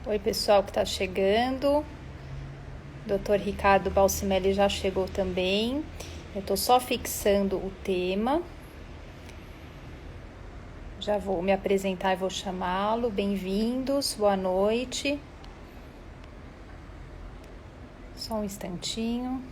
Oi, pessoal que está chegando. Dr. Ricardo Balsimelli já chegou também. Eu estou só fixando o tema. Já vou me apresentar e vou chamá-lo. Bem-vindos, boa noite. Só um instantinho.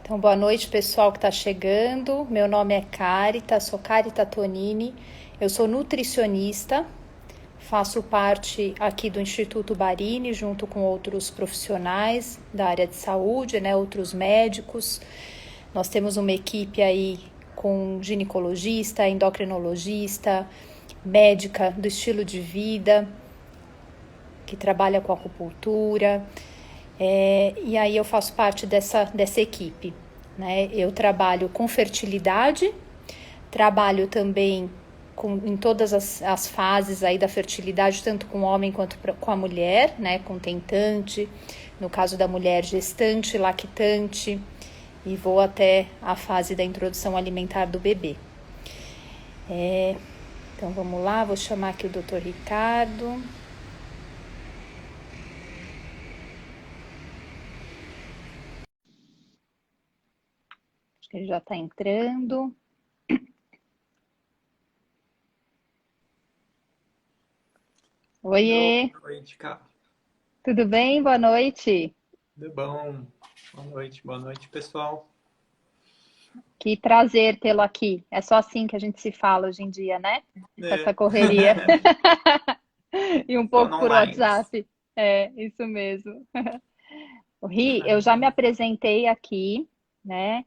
Então, boa noite, pessoal que está chegando. Meu nome é Carita, sou Carita Tonini. Eu sou nutricionista, faço parte aqui do Instituto Barini, junto com outros profissionais da área de saúde, outros médicos. Nós temos uma equipe aí com ginecologista, endocrinologista, médica do estilo de vida, que trabalha com acupuntura. E aí eu faço parte dessa equipe, né? Eu trabalho com fertilidade, trabalho também em todas as fases aí da fertilidade, tanto com o homem quanto com a mulher, né? Com tentante, no caso da mulher gestante, lactante, e vou até a fase da introdução alimentar do bebê. Então vamos lá, vou chamar aqui o Dr. Ricardo. Acho que ele já está entrando. Oiê, Boa noite, cara. tudo bem? Boa noite. Tudo bom? Boa noite, pessoal. Que prazer tê-lo aqui. É só assim que a gente se fala hoje em dia, né? Com essa É. correria. E um Só pouco não por mais. WhatsApp. É, isso mesmo. O Ri, eu já me Maravilha. apresentei aqui, né?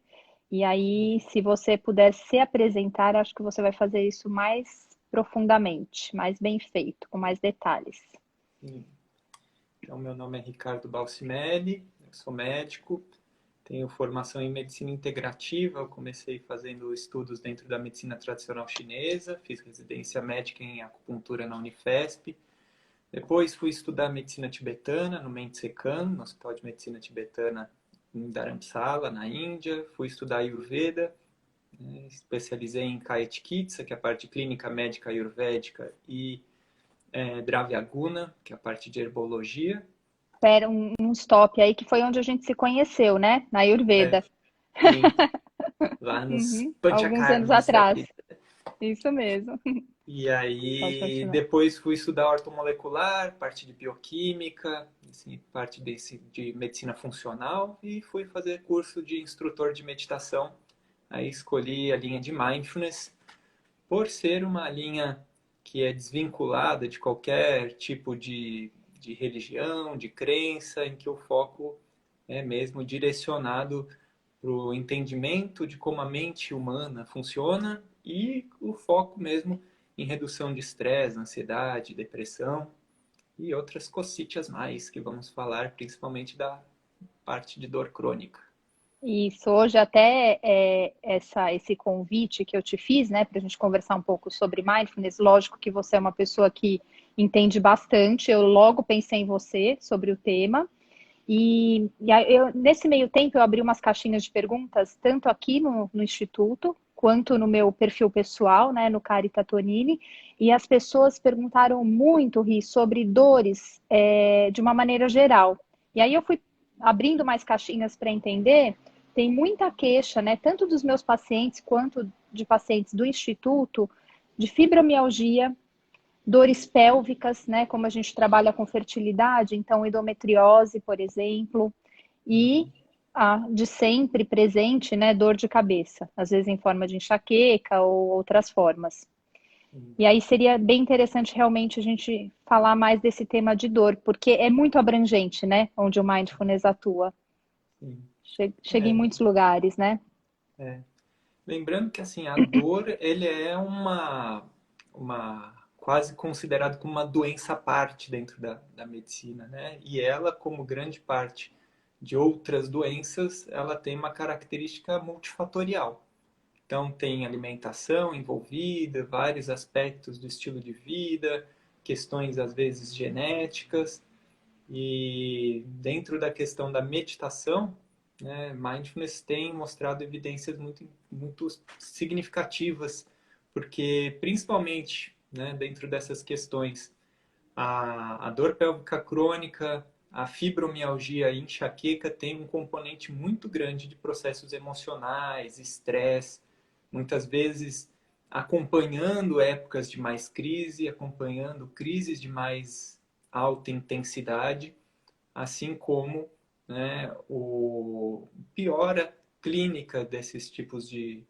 E aí, se você puder se apresentar, acho que você vai fazer isso mais profundamente, mais bem feito, com mais detalhes. Sim. Então, meu nome é Ricardo Balsimelli, eu sou médico, tenho formação em medicina integrativa. Eu comecei fazendo estudos dentro da medicina tradicional chinesa, fiz residência médica em acupuntura na Unifesp. Depois fui estudar medicina tibetana no Mentsekan, no Hospital de Medicina Tibetana em Dharamsala, na Índia. Fui estudar Ayurveda. Especializei em Kaya Chikitsa, que é a parte clínica médica ayurvédica, e Dravyaguna, que é a parte de herbologia. Espera um stop aí, que foi onde a gente se conheceu, né? Na É, Ayurveda. sim, lá nos Uhum, alguns anos Panchakarmas da atrás. vida. Isso mesmo. E Pode aí, continuar. depois fui estudar ortomolecular, parte de bioquímica, assim, parte de medicina funcional, e fui fazer curso de instrutor de meditação. Aí escolhi a linha de Mindfulness, por ser uma linha que é desvinculada de qualquer tipo de religião, de crença, em que o foco é mesmo direcionado para o entendimento de como a mente humana funciona e o foco mesmo em redução de estresse, ansiedade, depressão e outras cositas mais que vamos falar, principalmente da parte de dor crônica. Isso, hoje até esse convite que eu te fiz, né, para a gente conversar um pouco sobre mindfulness. Lógico que você é uma pessoa que entende bastante, eu logo pensei em você sobre o tema. E aí nesse meio tempo eu abri umas caixinhas de perguntas, tanto aqui no Instituto, quanto no meu perfil pessoal, né, no Carita Tonini, e as pessoas perguntaram muito, Ri, sobre dores, de uma maneira geral. E aí eu fui abrindo mais caixinhas para entender. Tem muita queixa, né, tanto dos meus pacientes quanto de pacientes do Instituto, de fibromialgia, dores pélvicas, né, como a gente trabalha com fertilidade, então endometriose, por exemplo, e a de sempre presente, né, dor de cabeça, às vezes em forma de enxaqueca ou outras formas. E aí seria bem interessante realmente a gente falar mais desse tema de dor, porque é muito abrangente, né, onde o mindfulness atua. Sim. Chega em É, muitos lugares, né? é. Lembrando que assim, a dor ele é uma quase considerado como uma doença à parte dentro da medicina, né? E ela, como grande parte de outras doenças, ela tem uma característica multifatorial. Então tem alimentação envolvida, vários aspectos do estilo de vida, questões às vezes genéticas, E dentro da questão da meditação, né, Mindfulness tem mostrado evidências muito significativas, porque principalmente, né, dentro dessas questões, a dor pélvica crônica, a fibromialgia e enxaqueca tem um componente muito grande de processos emocionais, estresse, muitas vezes acompanhando épocas de mais crise, acompanhando crises de mais alta intensidade, assim como, né, o piora clínica desses tipos de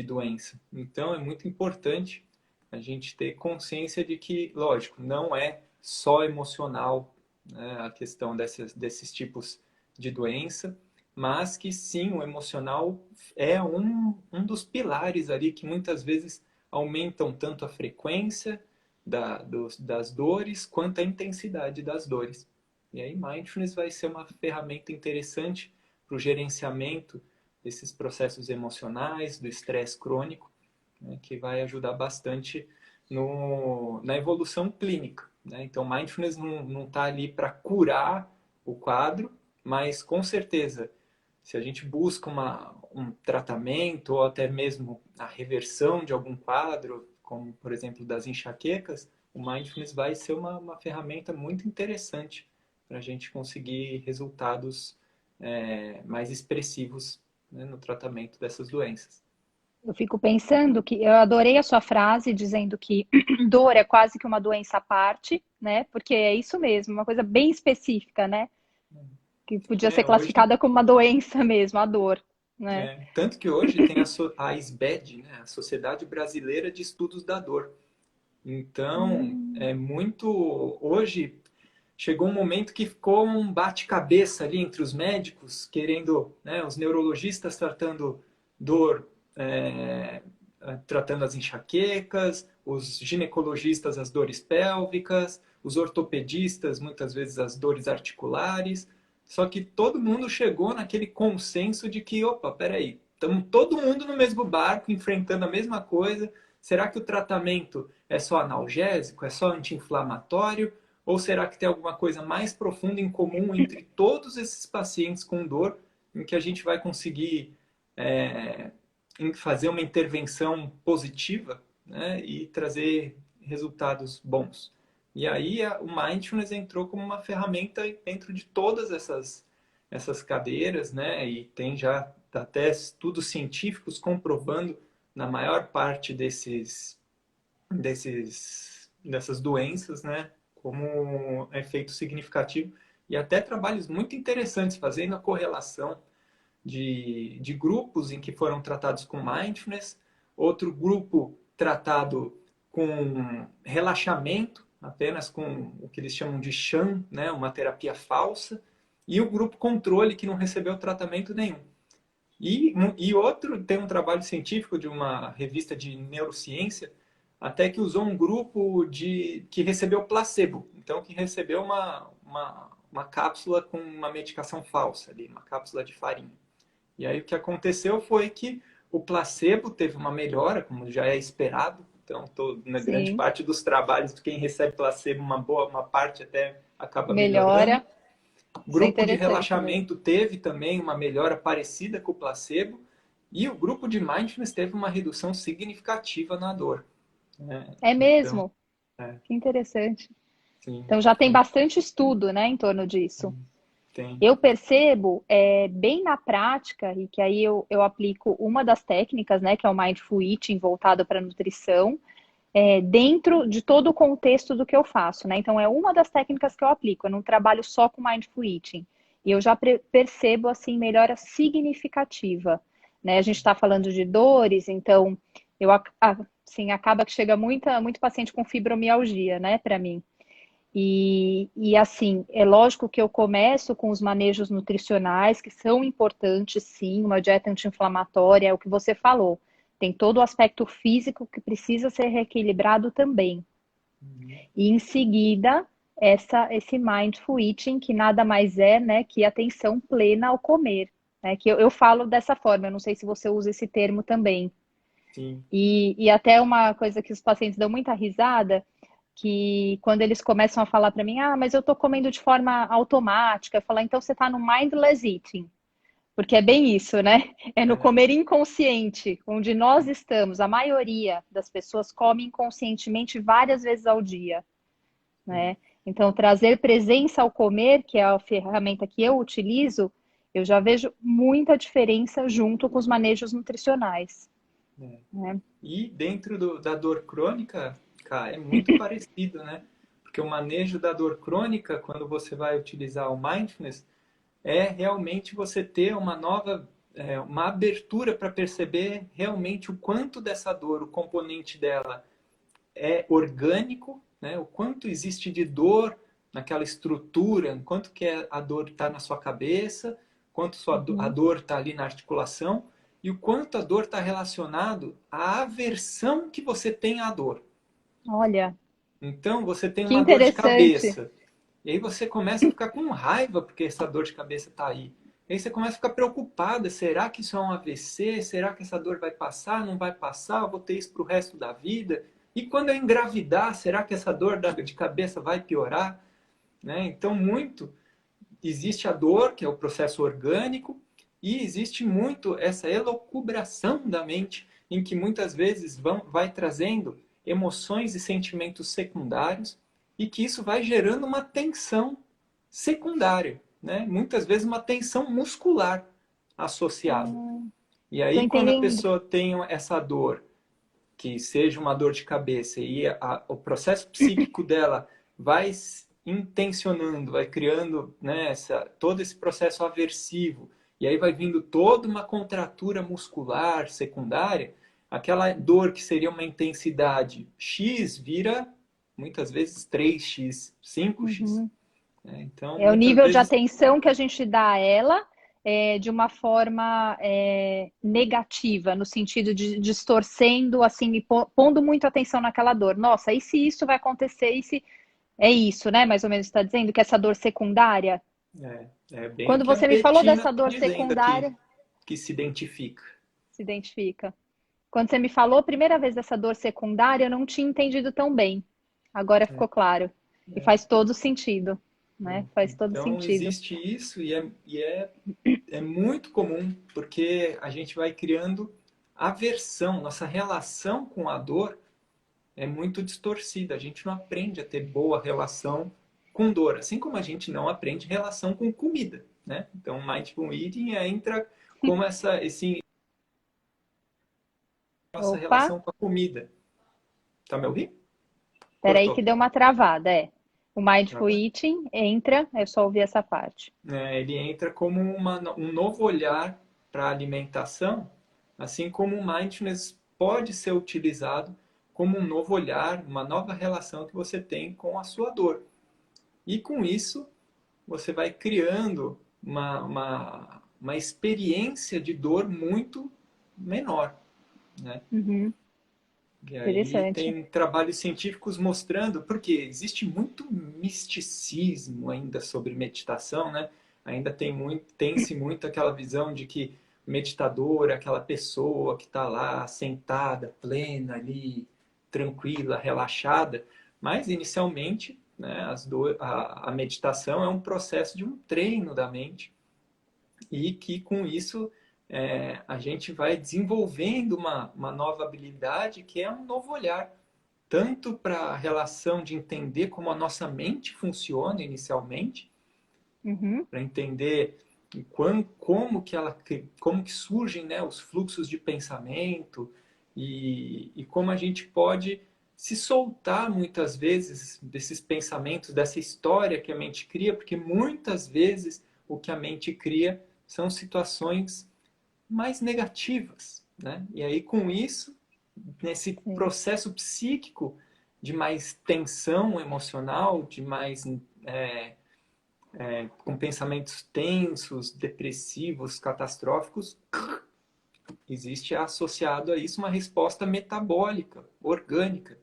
doença. Então, é muito importante a gente ter consciência de que, lógico, não é só emocional, né, a questão desses tipos de doença, mas que sim, o emocional é um dos pilares ali que muitas vezes aumentam tanto a frequência das dores quanto a intensidade das dores. E aí, Mindfulness vai ser uma ferramenta interessante para o gerenciamento desses processos emocionais, do estresse crônico, né, que vai ajudar bastante na evolução clínica. Né? Então, Mindfulness não está ali para curar o quadro, mas com certeza, se a gente busca um tratamento ou até mesmo a reversão de algum quadro, como por exemplo das enxaquecas, o Mindfulness vai ser uma ferramenta muito interessante para a gente conseguir resultados mais expressivos, né, no tratamento dessas doenças. Eu fico pensando que eu adorei a sua frase dizendo que dor é quase que uma doença à parte, né? Porque é isso mesmo, uma coisa bem específica, né? Que podia ser Hoje, classificada como uma doença mesmo, a dor, né? tanto que hoje tem a SBED, né, a Sociedade Brasileira de Estudos da Dor. Então, é muito. Hoje chegou um momento que ficou um bate-cabeça ali entre os médicos, querendo, né, os neurologistas tratando dor, tratando as enxaquecas, os ginecologistas as dores pélvicas, os ortopedistas muitas vezes as dores articulares. Só que todo mundo chegou naquele consenso de que, opa, peraí, estamos todo mundo no mesmo barco, enfrentando a mesma coisa. Será que o tratamento é só analgésico, é só anti-inflamatório? Ou será que tem alguma coisa mais profunda em comum entre todos esses pacientes com dor, em que a gente vai conseguir fazer uma intervenção positiva, né, e trazer resultados bons? E aí o Mindfulness entrou como uma ferramenta dentro de todas essas cadeiras, né, e tem já até estudos científicos comprovando na maior parte dessas doenças, né, como efeito significativo, e até trabalhos muito interessantes fazendo a correlação de grupos em que foram tratados com mindfulness, outro grupo tratado com relaxamento, apenas com o que eles chamam de sham, né, uma terapia falsa, e o grupo controle que não recebeu tratamento nenhum. E outro tem um trabalho científico de uma revista de neurociência, até que usou um grupo que recebeu placebo, então que recebeu uma cápsula com uma medicação falsa ali, uma cápsula de farinha. E aí o que aconteceu foi que o placebo teve uma melhora, como já é esperado. Então, na grande Sim, parte dos trabalhos de quem recebe placebo, uma parte até acaba melhorando. melhora. O Isso é grupo de interessante mesmo. relaxamento teve também uma melhora parecida com o placebo. E o grupo de mindfulness teve uma redução significativa na dor. Né? É Então, mesmo? Que interessante. sim, Então já tem bastante estudo, né, em torno disso. tem. Eu percebo bem na prática, e que aí eu aplico uma das técnicas, né, que é o Mindful Eating voltado para nutrição, dentro de todo o contexto do que eu faço, né? Então é uma das técnicas que eu aplico, eu não trabalho só com Mindful Eating. E eu já percebo, assim, melhora significativa, né? A gente está falando de dores, então assim, acaba que chega muito paciente com fibromialgia, né, para mim. E assim, é lógico que eu começo com os manejos nutricionais, que são importantes, sim, uma dieta anti-inflamatória, é o que você falou. Tem todo o aspecto físico que precisa ser reequilibrado também. E em seguida, esse mindful eating, que nada mais é, né, que atenção plena ao comer. Né, que eu falo dessa forma, eu não sei se você usa esse termo também. Sim. E até uma coisa que os pacientes dão muita risada, que quando eles começam a falar para mim, ah, mas eu tô comendo de forma automática, eu falo, então você tá no mindless eating. Porque é bem isso, né? É no É, comer inconsciente, onde nós estamos. A maioria das pessoas come inconscientemente várias vezes ao dia, né? Então, trazer presença ao comer, que é a ferramenta que eu utilizo, eu já vejo muita diferença junto com os manejos nutricionais, é. né? E dentro da dor crônica, cara, é muito parecido, né? Porque o manejo da dor crônica, quando você vai utilizar o mindfulness, é realmente você ter uma nova, uma abertura para perceber realmente o quanto dessa dor, o componente dela é orgânico, né? O quanto existe de dor naquela estrutura, quanto que a dor está na sua cabeça, quanto a Uhum. dor está ali na articulação e o quanto a dor está relacionado à aversão que você tem à dor. Olha, Então, você tem que uma dor de interessante. cabeça. E aí você começa a ficar com raiva porque essa dor de cabeça está aí. E aí você começa a ficar preocupada. Será que isso é um AVC? Será que essa dor vai passar? Não vai passar? Eu vou ter isso para o resto da vida? E quando eu engravidar, será que essa dor de cabeça vai piorar? Né? Então, muito existe a dor, que é o processo orgânico, e existe muito essa elucubração da mente, em que muitas vezes vai trazendo emoções e sentimentos secundários, e que isso vai gerando uma tensão secundária, né? Muitas vezes uma tensão muscular associada. E Tô aí, quando a entendendo. pessoa tem essa dor, que seja uma dor de cabeça, e o processo psíquico dela vai intencionando, vai criando, né, todo esse processo aversivo, e aí vai vindo toda uma contratura muscular secundária, aquela dor que seria uma intensidade X vira muitas vezes 3x, 5x. Uhum. Né? Então, É o muitas nível de vezes atenção que a gente dá a ela de uma forma negativa, no sentido de distorcendo, assim, e pondo muito atenção naquela dor. Nossa, e se isso vai acontecer? E se... É isso, né? Mais ou menos está dizendo que essa dor secundária. é bem o Quando que a você me falou Betina dessa está dor dizendo aqui, secundária, que se identifica. se identifica. Quando você me falou a primeira vez dessa dor secundária, eu não tinha entendido tão bem. Agora ficou claro. E faz todo sentido, né? Faz todo Então, sentido. existe isso é muito comum, porque a gente vai criando aversão, nossa relação com a dor é muito distorcida. A gente não aprende a ter boa relação com dor, assim como a gente não aprende relação com comida, né? Então, Mindful Eating entra como nossa Opa, relação com a comida. Tá me ouvindo? peraí que Cortou. deu uma travada, é. O Mindful Nada. Eating entra, é só ouvir essa parte. Ele entra como um novo olhar para a alimentação, assim como o mindfulness pode ser utilizado como um novo olhar, uma nova relação que você tem com a sua dor. E com isso, você vai criando uma experiência de dor muito menor, né? Uhum, E aí interessante. tem trabalhos científicos mostrando, porque existe muito misticismo ainda sobre meditação, né? Ainda tem-se muito aquela visão de que o meditador é aquela pessoa que está lá sentada, plena ali, tranquila, relaxada. Mas inicialmente, né, a meditação é um processo de um treino da mente e que com isso a gente vai desenvolvendo uma nova habilidade que é um novo olhar, tanto para a relação de entender como a nossa mente funciona inicialmente, Uhum, para entender como que surgem, né, os fluxos de pensamento e como a gente pode se soltar muitas vezes desses pensamentos, dessa história que a mente cria, porque muitas vezes o que a mente cria são situações mais negativas, né? E aí com isso, nesse sim. processo psíquico de mais tensão emocional, de mais com pensamentos tensos, depressivos, catastróficos, existe associado a isso uma resposta metabólica, orgânica,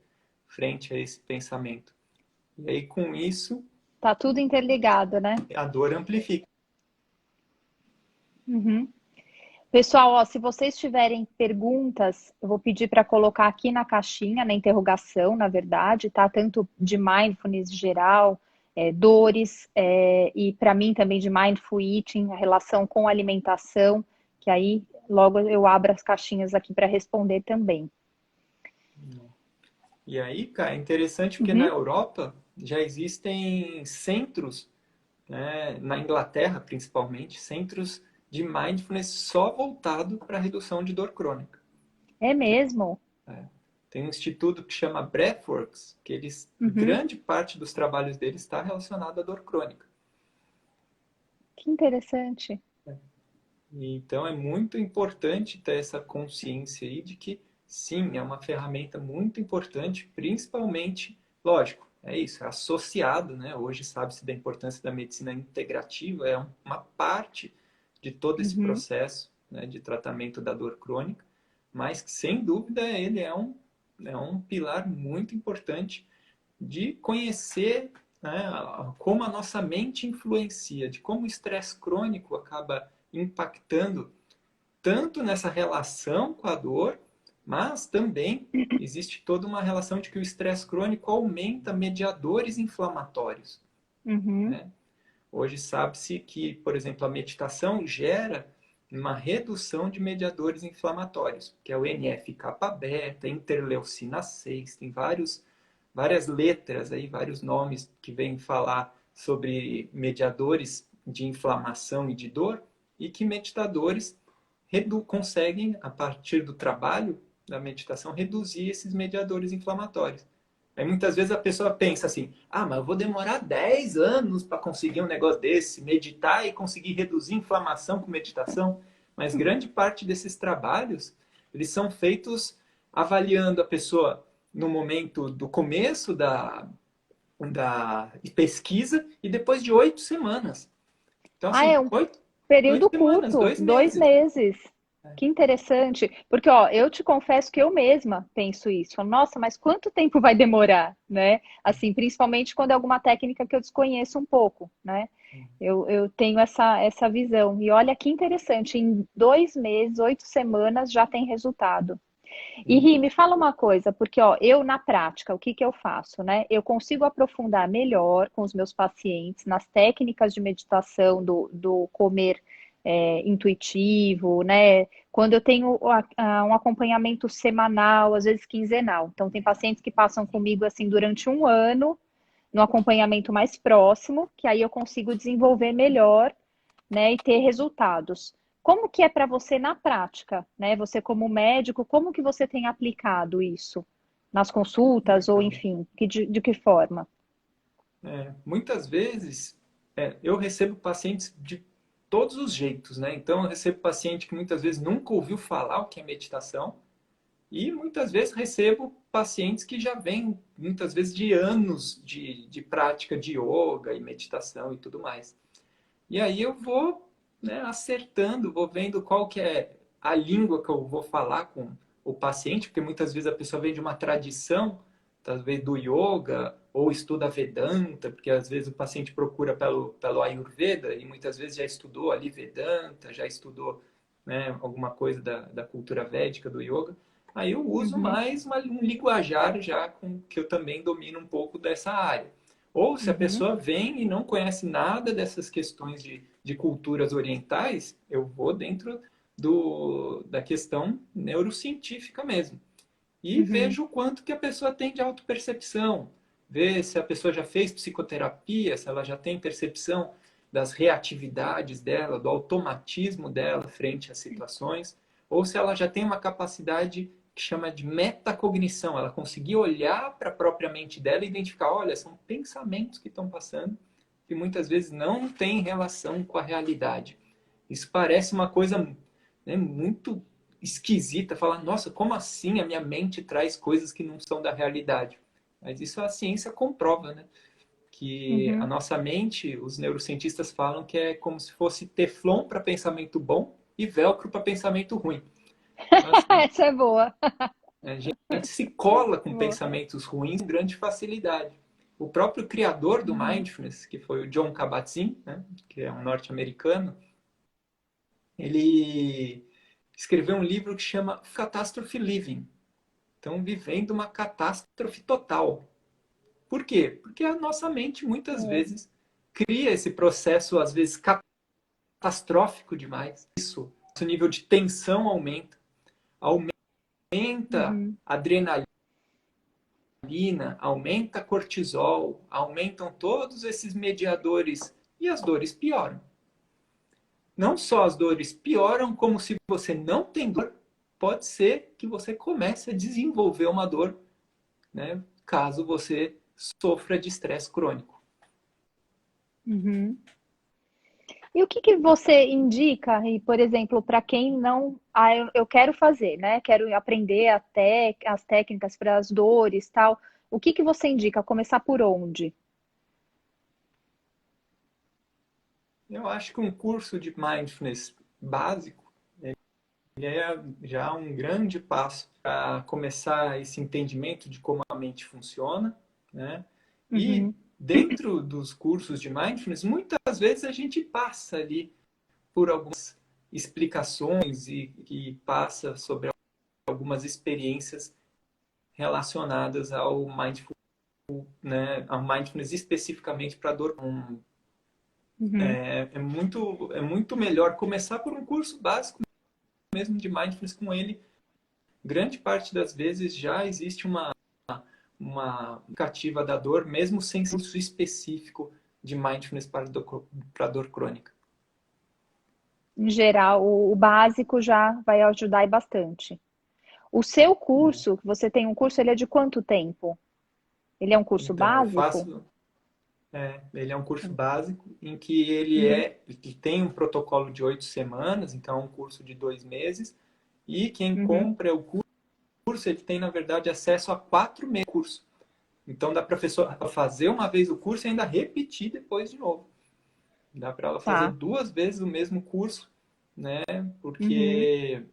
frente a esse pensamento. E aí com isso, Tá tudo interligado, né? a dor amplifica. Uhum. Pessoal, ó, se vocês tiverem perguntas, eu vou pedir para colocar aqui na caixinha, na interrogação, na verdade, tá? Tanto de mindfulness geral, dores, e para mim também de mindful eating, a relação com a alimentação, que aí logo eu abro as caixinhas aqui para responder também. E aí, cara, é interessante porque na Uhum. Europa já existem centros, né, na Inglaterra principalmente, centros de mindfulness só voltado para redução de dor crônica. É mesmo? É. Tem um instituto que chama Breathworks, que Uhum. grande parte dos trabalhos deles está relacionado à dor crônica. Que interessante. E então é muito importante ter essa consciência aí de que sim, é uma ferramenta muito importante, principalmente, lógico, é isso, é associado, né? Hoje sabe-se da importância da medicina integrativa, é uma parte de todo esse Uhum. processo, né, de tratamento da dor crônica, mas que sem dúvida ele é um pilar muito importante de conhecer, né, como a nossa mente influencia, de como o estresse crônico acaba impactando tanto nessa relação com a dor, mas também existe toda uma relação de que o estresse crônico aumenta mediadores inflamatórios, Uhum. né? Hoje sabe-se que, por exemplo, a meditação gera uma redução de mediadores inflamatórios, que é o NF-κ-beta, interleucina 6, tem várias letras aí, vários nomes que vêm falar sobre mediadores de inflamação e de dor, e que meditadores conseguem, a partir do trabalho da meditação, reduzir esses mediadores inflamatórios. Aí muitas vezes a pessoa pensa assim: ah, mas eu vou demorar 10 anos para conseguir um negócio desse, meditar e conseguir reduzir inflamação com meditação. Mas grande parte desses trabalhos, eles são feitos avaliando a pessoa no momento do começo da pesquisa e depois de 8 semanas. Então, Ah, é assim, um oito período semanas, curto, 2 meses. 2 meses. Que interessante. Porque, ó, eu te confesso que eu mesma penso isso. Falo, nossa, mas quanto tempo vai demorar, né? Assim, principalmente quando é alguma técnica que eu desconheço um pouco, né? Eu tenho essa visão. E olha que interessante, em 2 meses, 8 semanas já tem resultado. E Ri, me fala uma coisa, porque ó, eu na prática, o que que eu faço, né? Eu consigo aprofundar melhor com os meus pacientes nas técnicas de meditação do comer intuitivo, né? Quando eu tenho um acompanhamento semanal, às vezes quinzenal. Então, tem pacientes que passam comigo assim durante um ano, no acompanhamento mais próximo, que aí eu consigo desenvolver melhor, né, e ter resultados. Como que é para você na prática, né? Você como médico, como que você tem aplicado isso nas consultas ou Legal. enfim, de que forma? Muitas vezes eu recebo pacientes de todos os jeitos, né? Então eu recebo paciente que muitas vezes nunca ouviu falar o que é meditação e muitas vezes recebo pacientes que já vêm muitas vezes de anos de prática de yoga e meditação e tudo mais. E aí eu vou, né, acertando, vou vendo qual que é a língua que eu vou falar com o paciente, porque muitas vezes a pessoa vem de uma tradição, talvez do yoga, ou estuda Vedanta, porque às vezes o paciente procura pelo Ayurveda e muitas vezes já estudou ali Vedanta, já estudou, né, alguma coisa da cultura védica, do yoga. Aí eu uso Uhum, mais um linguajar já com que eu também domino um pouco dessa área. Ou se a uhum, pessoa vem e não conhece nada dessas questões de culturas orientais, eu vou dentro da questão neurocientífica mesmo. E uhum, vejo o quanto que a pessoa tem de autopercepção. Ver se a pessoa já fez psicoterapia, se ela já tem percepção das reatividades dela, do automatismo dela frente às situações, ou se ela já tem uma capacidade que chama de metacognição, ela conseguir olhar para a própria mente dela e identificar, olha, são pensamentos que estão passando que muitas vezes não têm relação com a realidade. Isso parece uma coisa, né, muito esquisita, falar, nossa, como assim a minha mente traz coisas que não são da realidade? Mas isso a ciência comprova, né? Que a uhum. nossa mente, os neurocientistas falam que é como se fosse teflon para pensamento bom e velcro para pensamento ruim. Então, assim, Essa é boa. a gente se cola com Boa. pensamentos ruins com grande facilidade. O próprio criador do Uhum, mindfulness, que foi o John Kabat-Zinn, né, que é um norte-americano, ele escreveu um livro que chama Catastrophe Living. Então, vivendo uma catástrofe total. Por quê? Porque a nossa mente, muitas vezes, cria esse processo, às vezes, catastrófico demais. Isso, o nível de tensão aumenta a adrenalina, aumenta cortisol, aumentam todos esses mediadores e as dores pioram. Não só as dores pioram, como se você não tem dor, pode ser que você comece a desenvolver uma dor, né, caso você sofra de estresse crônico. Uhum. E o que que você indica, e, por exemplo, para quem não. Ah, eu quero fazer, né? Quero aprender as técnicas para as dores tal. O que que você indica? Começar por onde? Eu acho que um curso de mindfulness básico é já um grande passo para começar esse entendimento de como a mente funciona, né? E Uhum, dentro dos cursos de mindfulness, muitas vezes a gente passa ali por algumas explicações e passa sobre algumas experiências relacionadas ao mindfulness, né? Ao mindfulness especificamente para dor. uhum. É muito melhor começar por um curso básico mesmo de mindfulness com ele. Grande parte das vezes já existe uma indicativa da dor, mesmo sem curso específico de mindfulness para dor crônica. Em geral, o básico já vai ajudar e bastante. O seu Né? curso, você tem um curso, ele é de quanto tempo? Ele é um curso Então, eu básico? faço. Ele é um curso básico em que Uhum, ele tem um protocolo de 8 semanas, então é um curso de 2 meses, e quem uhum. compra o curso, ele tem, na verdade, acesso a 4 meses de curso. Então, dá para a pessoa fazer uma vez o curso e ainda repetir depois de novo. Dá para ela fazer Tá. 2 vezes o mesmo curso, né? Uhum. Porque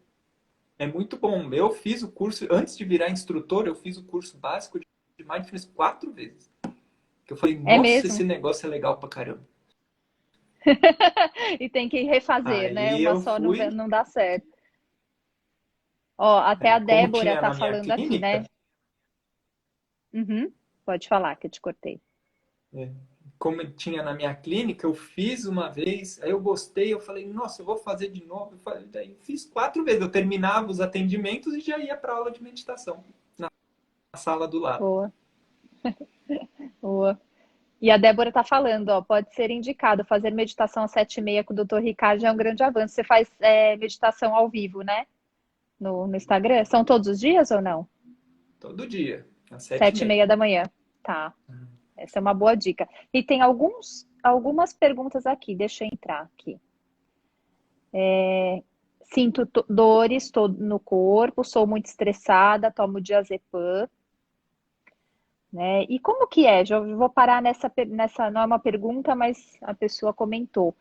é muito bom. Eu fiz o curso, antes de virar instrutor, eu fiz o curso básico de Mindfulness 4 vezes. Que eu falei, É nossa, esse mesmo. negócio é legal pra caramba. E tem que refazer, né? Aí Uma eu só não, fui, não dá certo. Ó, até a como Débora tinha tá na minha falando aqui, né? clínica, Uhum. Pode falar que eu te cortei. é, como tinha na minha clínica, eu fiz uma vez, aí eu gostei, eu falei, nossa, eu vou fazer de novo. Daí fiz 4 vezes. Eu terminava os atendimentos e já ia para aula de meditação na sala do lado. Boa, boa. E a Débora tá falando, ó, pode ser indicado fazer meditação às 7h30 com o Dr. Ricardo é um grande avanço. Você faz meditação ao vivo, né? No Instagram? São todos os dias ou não? Todo dia, às sete e Sete e meia. meia da manhã. Tá. Essa é uma boa dica. E tem algumas perguntas aqui, deixa eu entrar aqui. Sinto dores no corpo, sou muito estressada, tomo diazepam, né? E como que é? Já vou parar nessa, não é uma pergunta, mas a pessoa comentou.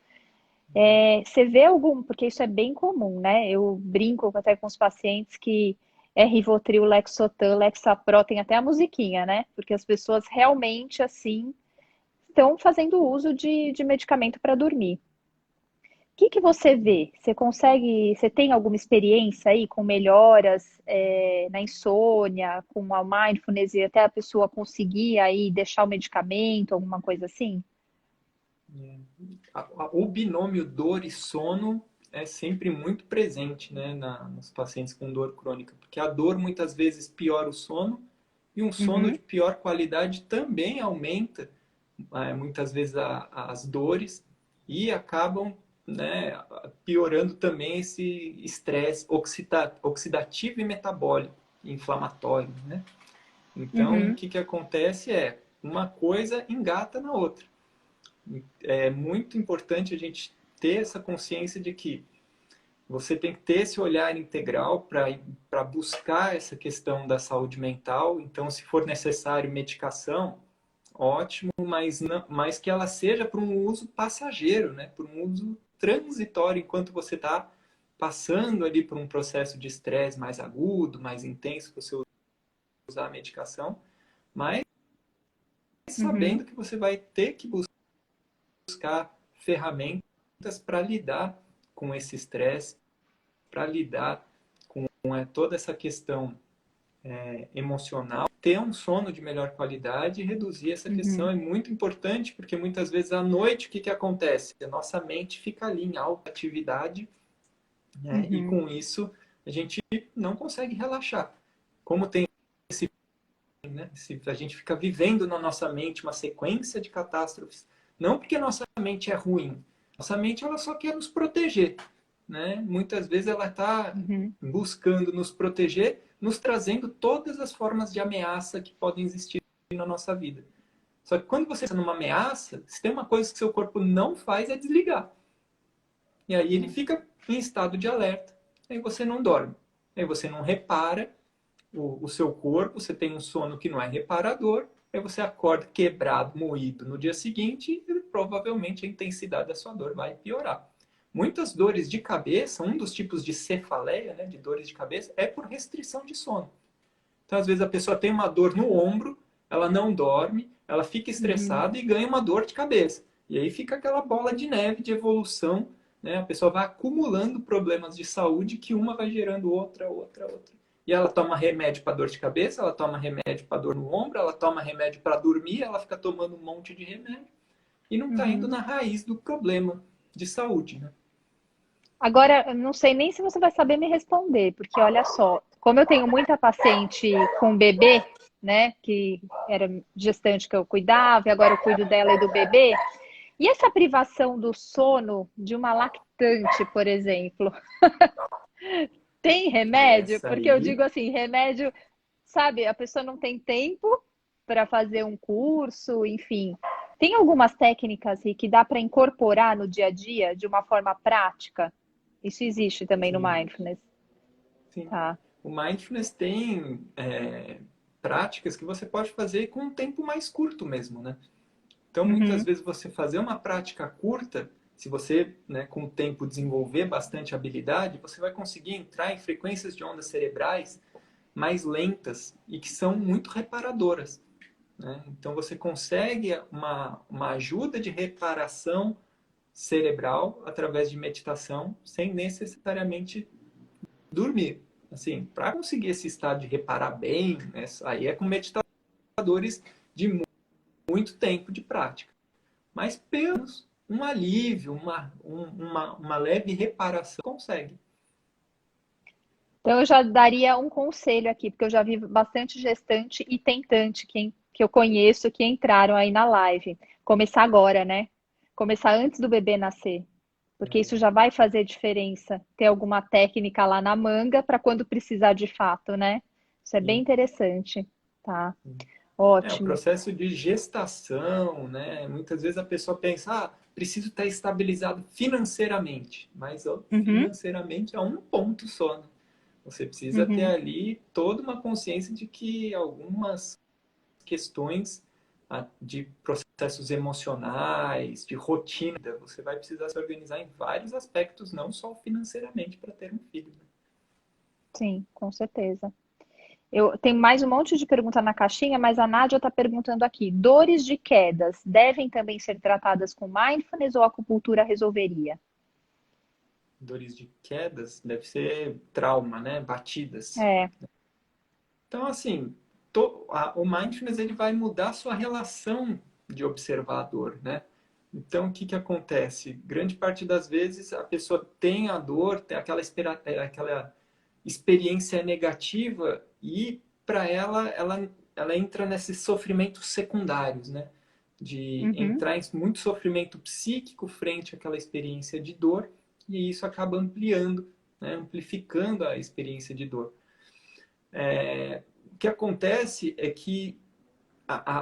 Você vê algum, porque isso é bem comum, né? Eu brinco até com os pacientes que é Rivotril, Lexotan, Lexapro, tem até a musiquinha, né? Porque as pessoas realmente, assim, estão fazendo uso de medicamento para dormir. O que que você vê? Você tem alguma experiência aí com melhoras na insônia, com a mindfulness e até a pessoa conseguir aí deixar o medicamento, alguma coisa assim? O binômio dor e sono é sempre muito presente, né, nos pacientes com dor crônica, porque a dor muitas vezes piora o sono e um sono de Uhum, pior qualidade também aumenta, muitas vezes as dores e acabam, né, piorando também esse estresse oxidativo e metabólico, inflamatório, né? Então, o uhum, que que acontece é uma coisa engata na outra. É muito importante a gente ter essa consciência de que você tem que ter esse olhar integral para buscar essa questão da saúde mental. Então, se for necessário medicação, ótimo, mas, não, mas que ela seja para um uso passageiro, né? Por um uso transitório, enquanto você está passando ali por um processo de estresse mais agudo, mais intenso, você usar a medicação, mas uhum. sabendo que você vai ter que buscar ferramentas para lidar com esse estresse para lidar com toda essa questão emocional, ter um sono de melhor qualidade e reduzir essa questão é muito importante, porque muitas vezes à noite o que acontece? A nossa mente fica ali em alta atividade, né? E com isso a gente não consegue relaxar. Como tem esse, né? A gente fica vivendo na nossa mente uma sequência de catástrofes, não porque nossa mente é ruim, nossa mente ela só quer nos proteger, né? Muitas vezes ela está buscando nos proteger, nos trazendo todas as formas de ameaça que podem existir na nossa vida. Só que quando você está numa ameaça, se tem uma coisa que seu corpo não faz é desligar. E aí ele fica em estado de alerta. Aí você não dorme. Aí você não repara o seu corpo, você tem um sono que não é reparador, aí você acorda quebrado, moído no dia seguinte e provavelmente a intensidade da sua dor vai piorar. Muitas dores de cabeça, um dos tipos de cefaleia, né, de dores de cabeça, é por restrição de sono. Então, às vezes, a pessoa tem uma dor no ombro, ela não dorme, ela fica estressada e ganha uma dor de cabeça. E aí fica aquela bola de neve de evolução, né? A pessoa vai acumulando problemas de saúde que uma vai gerando outra. E ela toma remédio para dor de cabeça, ela toma remédio para dor no ombro, ela toma remédio para dormir, ela fica tomando um monte de remédio e não está indo na raiz do problema de saúde, né? Agora, eu não sei nem se você vai saber me responder, porque olha só, como eu tenho muita paciente com bebê, né, que era gestante que eu cuidava, e agora eu cuido dela e do bebê, e essa privação do sono de uma lactante, por exemplo, tem remédio? Essa Porque eu aí, digo assim, remédio, sabe, a pessoa não tem tempo para fazer um curso, enfim. Tem algumas técnicas que dá para incorporar no dia a dia de uma forma prática? Isso existe também no sim, mindfulness. sim. Tá. O mindfulness tem práticas que você pode fazer com um tempo mais curto mesmo, né? Então, muitas vezes você fazer uma prática curta, se você, né, com o tempo desenvolver bastante habilidade, você vai conseguir entrar em frequências de ondas cerebrais mais lentas e que são muito reparadoras, né? Então, você consegue uma ajuda de reparação cerebral através de meditação, sem necessariamente dormir. Assim, para conseguir esse estado de reparar bem, né, aí é com meditadores de muito tempo de prática. Mas pelo menos um alívio, uma leve reparação consegue. Então, eu já daria um conselho aqui, porque eu já vi bastante gestante e tentante que eu conheço que entraram aí na live. Começar agora, né? Começar antes do bebê nascer, porque isso já vai fazer diferença. Ter alguma técnica lá na manga para quando precisar de fato, né? Isso é bem Sim. interessante. Tá, O ótimo. processo de gestação, né? Muitas vezes a pessoa pensa, preciso estar estabilizado financeiramente. Mas ó, Uhum, financeiramente é um ponto só, né? Você precisa ter uhum. ali toda uma consciência de que algumas questões de processos emocionais, de rotina, você vai precisar se organizar em vários aspectos, não só financeiramente, para ter um filho, né? Sim, com certeza. Eu tenho mais um monte de pergunta na caixinha, mas a Nádia está perguntando aqui: dores de quedas devem também ser tratadas com mindfulness ou acupuntura resolveria? Dores de quedas, deve ser trauma, né? Batidas. É. Então, assim, o mindfulness ele vai mudar a sua relação de observador, né? Então, o que acontece? Grande parte das vezes a pessoa tem a dor, tem aquela experiência negativa e para ela entra nesses sofrimentos secundários, né? De Uhum. entrar em muito sofrimento psíquico frente àquela experiência de dor e isso acaba ampliando, né? Amplificando a experiência de dor. O que acontece é que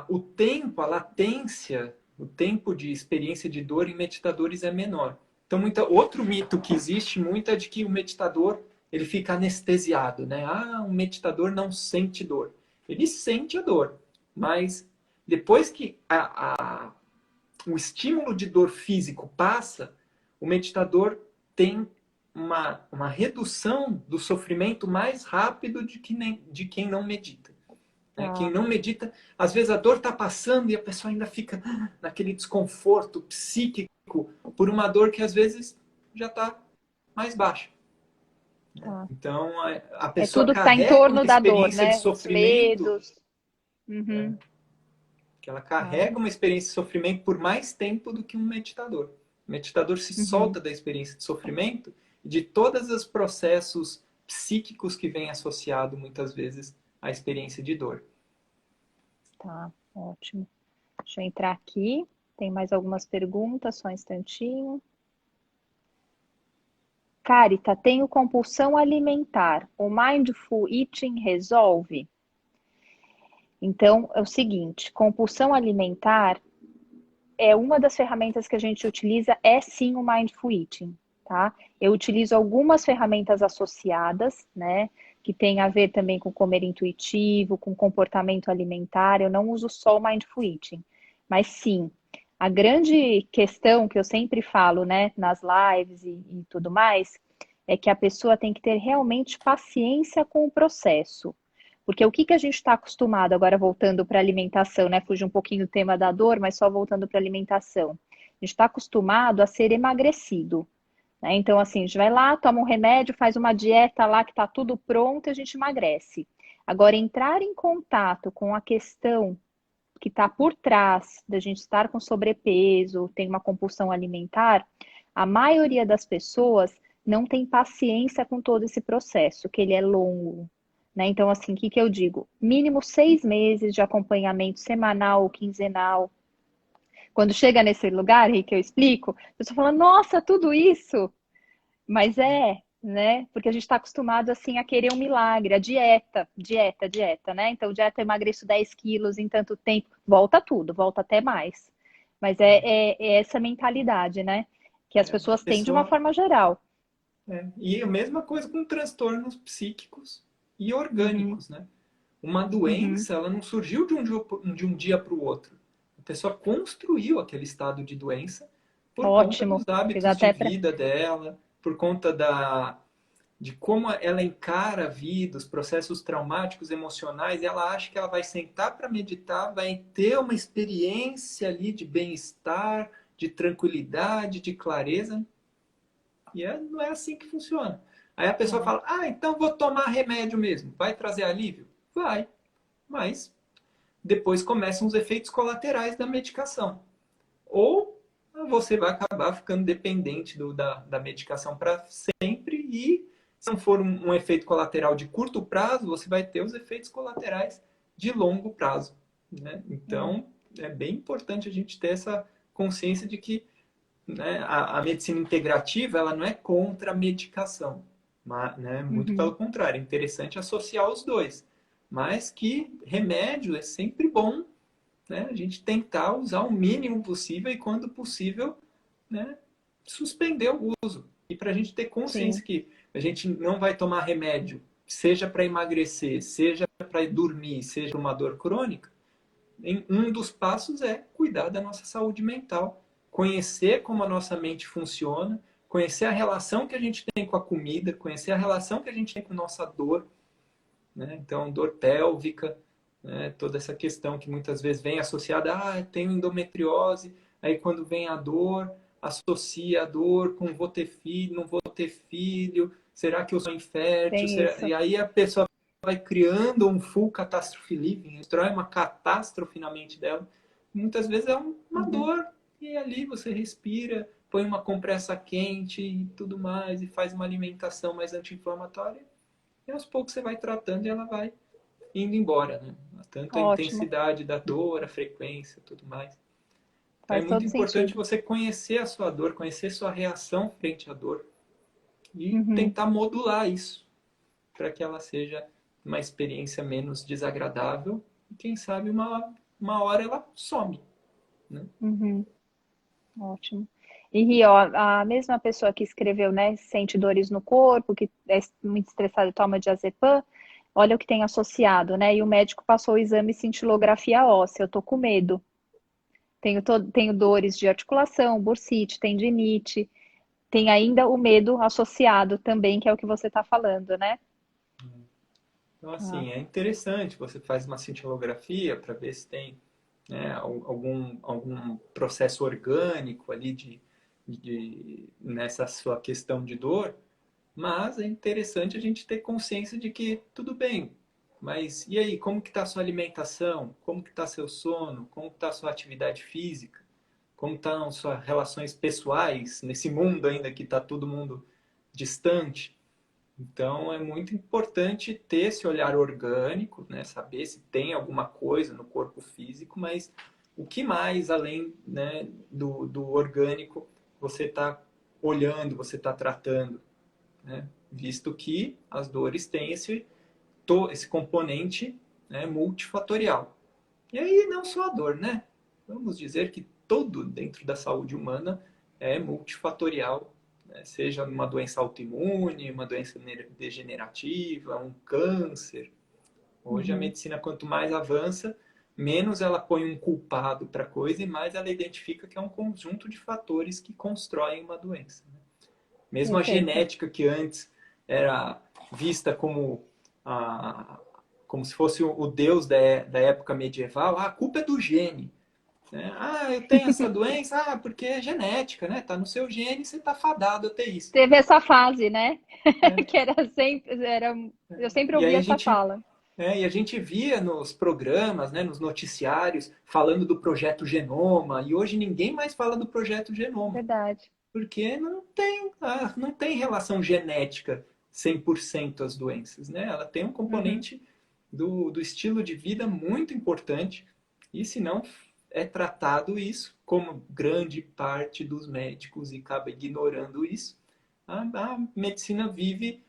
o tempo, a latência, o tempo de experiência de dor em meditadores é menor. Então, outro mito que existe muito é de que o meditador ele fica anestesiado, né? Um meditador não sente dor. Ele sente a dor, mas depois que o estímulo de dor físico passa, o meditador tem uma redução do sofrimento mais rápido de quem não medita. Né? Quem Tá. não medita, às vezes a dor está passando e a pessoa ainda fica naquele desconforto psíquico por uma dor que às vezes já está mais baixa. Tá. Então, a É pessoa tudo que está em carrega uma torno da dor, experiência de né? Os sofrimento, medos. Uhum. que ela Tá. carrega uma experiência de sofrimento por mais tempo do que um meditador. O meditador se Uhum. solta da experiência de sofrimento e de todos os processos psíquicos que vêm associado muitas vezes à experiência de dor. Tá, ótimo. Deixa eu entrar aqui. Tem mais algumas perguntas, só um instantinho. Carita, tenho compulsão alimentar. O Mindful Eating resolve? Então, é o seguinte, compulsão alimentar é uma das ferramentas que a gente utiliza, é sim o Mindful Eating, tá? Eu utilizo algumas ferramentas associadas, né? Que tem a ver também com comer intuitivo, com comportamento alimentar. Eu não uso só o Mindful Eating. Mas sim, a grande questão que eu sempre falo, né, nas lives e tudo mais, é que a pessoa tem que ter realmente paciência com o processo. Porque o que, que a gente está acostumado, agora voltando para a alimentação, né? Fugir um pouquinho do tema da dor, mas só voltando para a alimentação. A gente está acostumado a ser emagrecido, né? Então, assim, a gente vai lá, toma um remédio, faz uma dieta lá que está tudo pronto e a gente emagrece. Agora, entrar em contato com a questão que está por trás da gente estar com sobrepeso, tem uma compulsão alimentar, a maioria das pessoas não tem paciência com todo esse processo, que ele é longo, né? Então, assim, o que que eu digo? Mínimo 6 meses de acompanhamento semanal ou quinzenal. Quando chega nesse lugar, Rick, eu explico, a pessoa fala, nossa, tudo isso? Mas né? Porque a gente está acostumado assim a querer um milagre, a dieta, né? Então, dieta, eu emagreço 10 quilos em tanto tempo, volta tudo, volta até mais. Mas é essa mentalidade, né? Que as A pessoas têm de uma pessoa, forma geral. E a mesma coisa com transtornos psíquicos e Uhum, orgânicos, né? Uma uhum. doença, ela não surgiu de um dia para o outro. A pessoa construiu aquele estado de doença por conta dos Ótimo. Fiz hábitos de até para. vida dela, por conta de como ela encara a vida, os processos traumáticos emocionais, e ela acha que ela vai sentar para meditar, vai ter uma experiência ali de bem-estar, de tranquilidade, de clareza, e não é assim que funciona. Aí a pessoa Não. fala, então vou tomar remédio mesmo, vai trazer alívio? Vai, mas depois começam os efeitos colaterais da medicação. Ou você vai acabar ficando dependente da medicação para sempre e se não for um efeito colateral de curto prazo, você vai ter os efeitos colaterais de longo prazo. Né? É. Então, é bem importante a gente ter essa consciência de que, né, a medicina integrativa ela não é contra a medicação, mas, né, muito pelo Uhum. contrário, é interessante associar os dois, mas que remédio é sempre bom, né, a gente tentar usar o mínimo possível e, quando possível, né, suspender o uso. E para a gente ter consciência Sim. que a gente não vai tomar remédio, seja para emagrecer, seja para dormir, seja uma dor crônica, um dos passos é cuidar da nossa saúde mental, conhecer como a nossa mente funciona, conhecer a relação que a gente tem com a comida, conhecer a relação que a gente tem com nossa dor, né? Então, dor pélvica, né? Toda essa questão que muitas vezes vem associada, tenho endometriose, aí quando vem a dor, associa a dor com vou ter filho, não vou ter filho, será que eu sou infértil? Tem isso. E aí a pessoa vai criando um full catastrophe living, destrói uma catástrofe na mente dela. Muitas vezes é uma Uhum. dor, e ali você respira, põe uma compressa quente e tudo mais, e faz uma alimentação mais anti-inflamatória, e aos poucos você vai tratando e ela vai indo embora, né? Tanto a Ótimo. intensidade da dor, a frequência, tudo mais. Então é Faz muito todo importante sentido. você conhecer a sua dor, conhecer sua reação frente à dor e Uhum. tentar modular isso para que ela seja uma experiência menos desagradável e quem sabe uma hora ela some, né? Uhum. Ótimo. E, Ri, ó, a mesma pessoa que escreveu, né, sente dores no corpo, que é muito estressada e toma diazepam, olha o que tem associado, né? E o médico passou o exame cintilografia óssea. Eu tô com medo. Tenho dores de articulação, bursite, tendinite. Tem ainda o medo associado também, que é o que você está falando, né? Então, Tá. assim, é interessante, você faz uma cintilografia para ver se tem, né, algum processo orgânico ali nessa sua questão de dor, Mas é interessante a gente ter consciência de que tudo bem, mas e aí, como que está a sua alimentação? Como que está seu sono? Como que está a sua atividade física? Como estão suas relações pessoais nesse mundo ainda que está todo mundo distante? Então é muito importante ter esse olhar orgânico, né? Saber se tem alguma coisa no corpo físico, mas o que mais além, né, do orgânico você está olhando, você está tratando, né? Visto que as dores têm esse componente, né, multifatorial. E aí não só a dor, né? Vamos dizer que todo dentro da saúde humana é multifatorial, né? Seja uma doença autoimune, uma doença degenerativa, um câncer. Hoje a Uhum. medicina, quanto mais avança, menos ela põe um culpado para a coisa e mais ela identifica que é um conjunto de fatores que constroem uma doença, né? Mesmo a Perfeito. genética, que antes era vista a, como se fosse o deus da época medieval, a culpa é do gene, né? Ah, eu tenho essa doença, porque é genética, né? Tá no seu gene, você tá fadado a ter isso. Teve essa fase, né? Né? Que eu sempre E ouvi aí essa fala. e a gente via nos programas, né, nos noticiários, falando do projeto Genoma, e hoje ninguém mais fala do projeto Genoma, Verdade. porque não tem relação genética 100% as doenças, né? Ela tem um Uhum. componente do estilo de vida muito importante, e se não é tratado isso, como grande parte dos médicos e acaba ignorando isso, a medicina vive,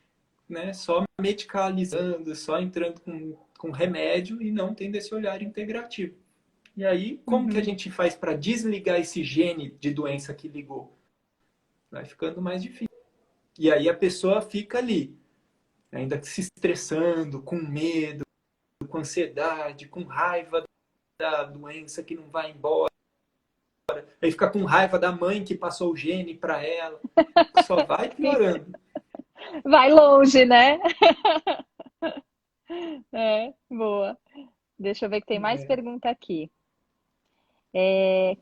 né, só medicalizando, só entrando com remédio e não tendo esse olhar integrativo. E aí, como que a Uhum. gente faz para desligar esse gene de doença que ligou? Vai ficando mais difícil. E aí a pessoa fica ali, ainda se estressando, com medo, com ansiedade, com raiva da doença que não vai embora. Aí fica com raiva da mãe que passou o gene para ela. Só vai piorando. Vai longe, né? É, boa. Deixa eu ver que tem mais É, pergunta aqui.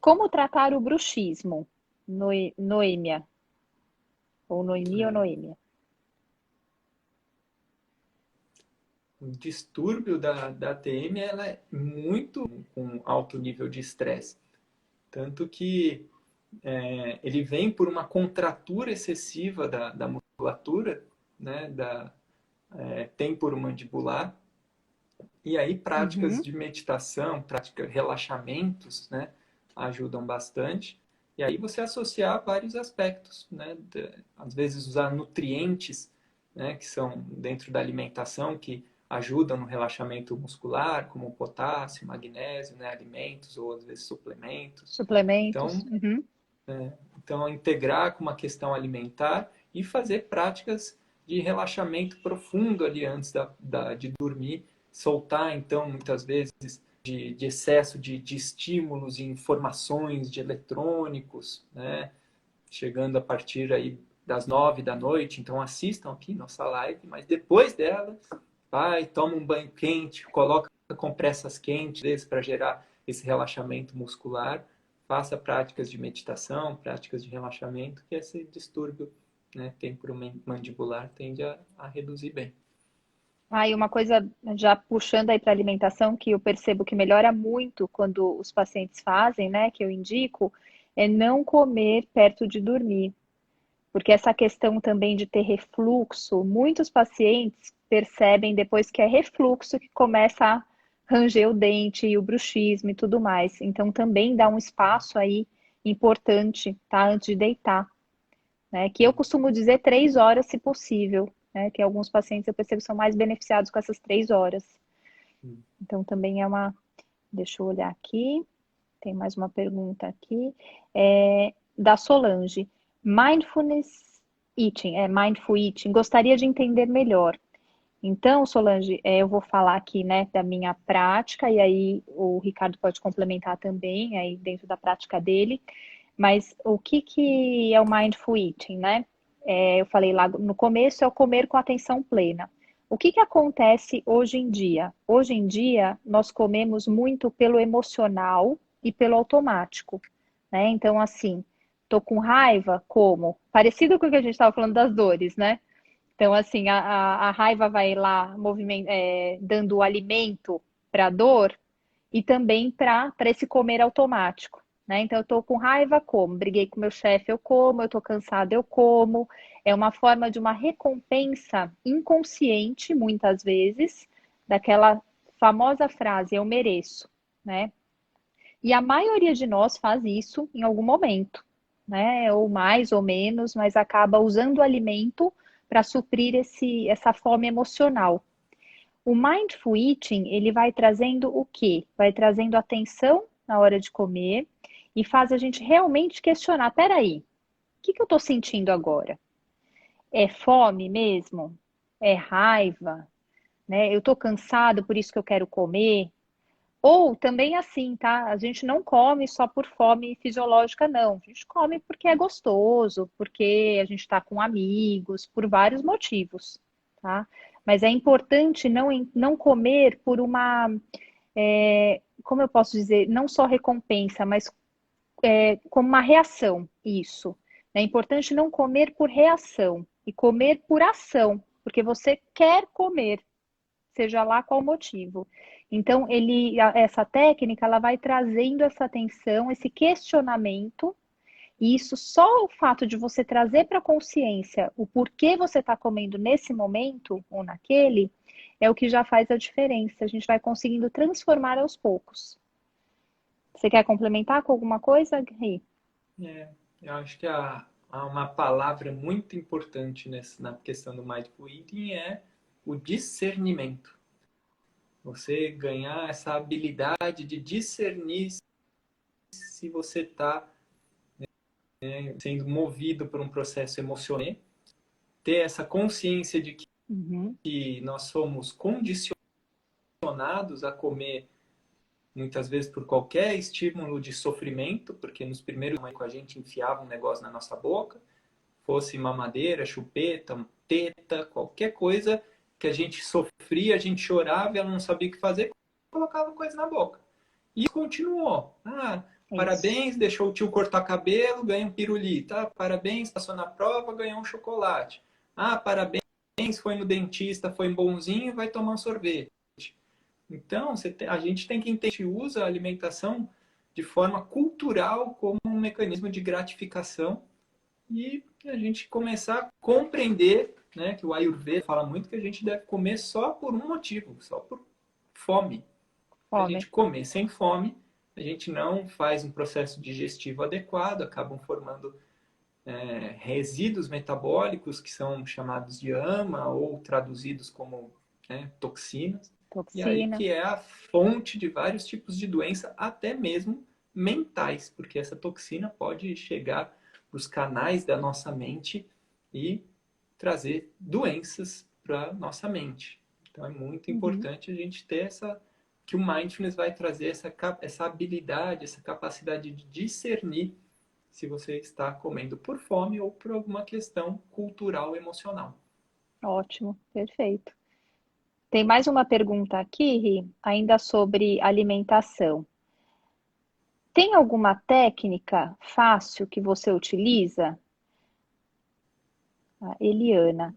Como tratar o bruxismo? Noêmia. Ou noemia ou é. noêmia. O distúrbio da TM ela é muito com alto nível de estresse. Tanto que ele vem por uma contratura excessiva da musculatura, né, temporomandibular, e aí práticas Uhum. de meditação, práticas relaxamentos, né, ajudam bastante. E aí você associar vários aspectos, né, às vezes usar nutrientes, né, que são dentro da alimentação que ajudam no relaxamento muscular, como potássio, magnésio, né, alimentos ou às vezes suplementos. Suplementos. Então, Uhum. integrar com uma questão alimentar e fazer práticas de relaxamento profundo ali antes de dormir, soltar, então, muitas vezes, de excesso de estímulos e informações, de eletrônicos, né? Chegando a partir aí das 9 da noite, então assistam aqui nossa live, mas depois dela, vai, toma um banho quente, coloca compressas quentes para gerar esse relaxamento muscular, faça práticas de meditação, práticas de relaxamento, que esse distúrbio, né, temporomandibular tende a reduzir bem. Ah, e uma coisa já puxando aí para alimentação que eu percebo que melhora muito quando os pacientes fazem, né, que eu indico, é não comer perto de dormir. Porque essa questão também de ter refluxo, muitos pacientes percebem depois que é refluxo que começa a ranger o dente e o bruxismo e tudo mais. Então também dá um espaço aí importante, tá? Antes de deitar, né? Que eu costumo dizer 3 horas, se possível, né? Que alguns pacientes eu percebo são mais beneficiados com essas 3 horas. Então também é uma. Deixa eu olhar aqui. Tem mais uma pergunta aqui. Da Solange. Mindfulness Eating, Mindful Eating. Gostaria de entender melhor. Então, Solange, eu vou falar aqui, né, da minha prática, e aí o Ricardo pode complementar também, aí dentro da prática dele. Mas o que que é o Mindful Eating, né? Eu falei lá no começo, é o comer com atenção plena. O que que acontece hoje em dia? Hoje em dia, nós comemos muito pelo emocional e pelo automático, né? Então, assim, tô com raiva, como? Parecido com o que a gente estava falando das dores, né? Então, assim, a raiva vai lá dando o alimento para a dor e também para esse comer automático, né? Então, eu estou com raiva, como? Briguei com meu chefe, eu como. Eu estou cansada, eu como. É uma forma de uma recompensa inconsciente, muitas vezes, daquela famosa frase, eu mereço, né? E a maioria de nós faz isso em algum momento, né? Ou mais ou menos, mas acaba usando o alimento para suprir essa fome emocional. O mindful eating, ele vai trazendo o quê? Vai trazendo atenção na hora de comer e faz a gente realmente questionar, peraí, o que eu estou sentindo agora? É fome mesmo? É raiva? Né? Eu estou cansado, por isso que eu quero comer? Ou também assim, tá? A gente não come só por fome fisiológica, não. A gente come porque é gostoso, porque a gente está com amigos, por vários motivos, tá? Mas é importante não comer por como eu posso dizer, não só recompensa, mas como uma reação, isso. É importante não comer por reação e comer por ação, porque você quer comer, seja lá qual o motivo. Então, essa técnica, ela vai trazendo essa atenção, esse questionamento, e isso só o fato de você trazer para a consciência o porquê você está comendo nesse momento ou naquele, é o que já faz a diferença. A gente vai conseguindo transformar aos poucos. Você quer complementar com alguma coisa, Gui? Eu acho que há uma palavra muito importante na questão do mindful eating é o discernimento. Você ganhar essa habilidade de discernir se você está sendo movido por um processo emocional, ter essa consciência de Uhum. que nós somos condicionados a comer muitas vezes por qualquer estímulo de sofrimento, porque nos primeiros momentos a gente enfiava um negócio na nossa boca, fosse mamadeira, chupeta, teta, qualquer coisa que a gente sofria, a gente chorava e ela não sabia o que fazer, colocava coisa na boca. E isso continuou. Isso. Parabéns, deixou o tio cortar cabelo, ganhou um pirulito. Parabéns, passou na prova, ganhou um chocolate. Parabéns, foi no dentista, foi bonzinho, vai tomar um sorvete. Então, a gente tem que entender que usa a alimentação de forma cultural como um mecanismo de gratificação e a gente começar a compreender, né, que o Ayurveda fala muito que a gente deve comer só por um motivo, só por fome. A Fome. gente comer sem fome, a gente não faz um processo digestivo adequado, acabam formando resíduos metabólicos que são chamados de ama ou traduzidos como toxinas. E aí Toxina. que é a fonte de vários tipos de doença, até mesmo mentais, porque essa toxina pode chegar nos canais da nossa mente e trazer doenças para nossa mente. Então é muito Uhum. importante a gente ter que o mindfulness vai trazer essa habilidade, essa capacidade de discernir se você está comendo por fome ou por alguma questão cultural emocional. Ótimo, perfeito. Tem mais uma pergunta aqui, Ri, ainda sobre alimentação. Tem alguma técnica fácil que você utiliza? Eliana.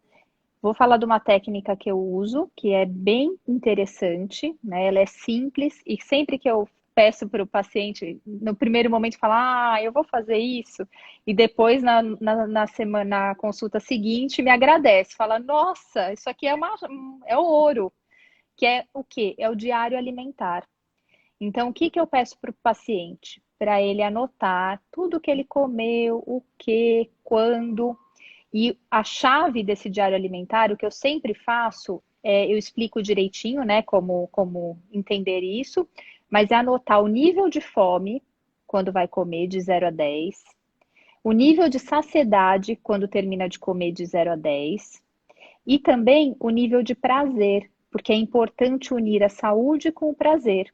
Vou falar de uma técnica que eu uso, que é bem interessante, né? Ela é simples e sempre que eu peço para o paciente, no primeiro momento, falar, eu vou fazer isso, e depois na semana, na consulta seguinte, me agradece, fala, nossa, isso aqui é ouro, que é o quê? É o diário alimentar. Então, o que que eu peço para o paciente? Para ele anotar tudo que ele comeu, o que, quando. E a chave desse diário alimentar, o que eu sempre faço, eu explico direitinho, né, como entender isso, mas é anotar o nível de fome quando vai comer, de 0 a 10, o nível de saciedade quando termina de comer, de 0 a 10, e também o nível de prazer, porque é importante unir a saúde com o prazer.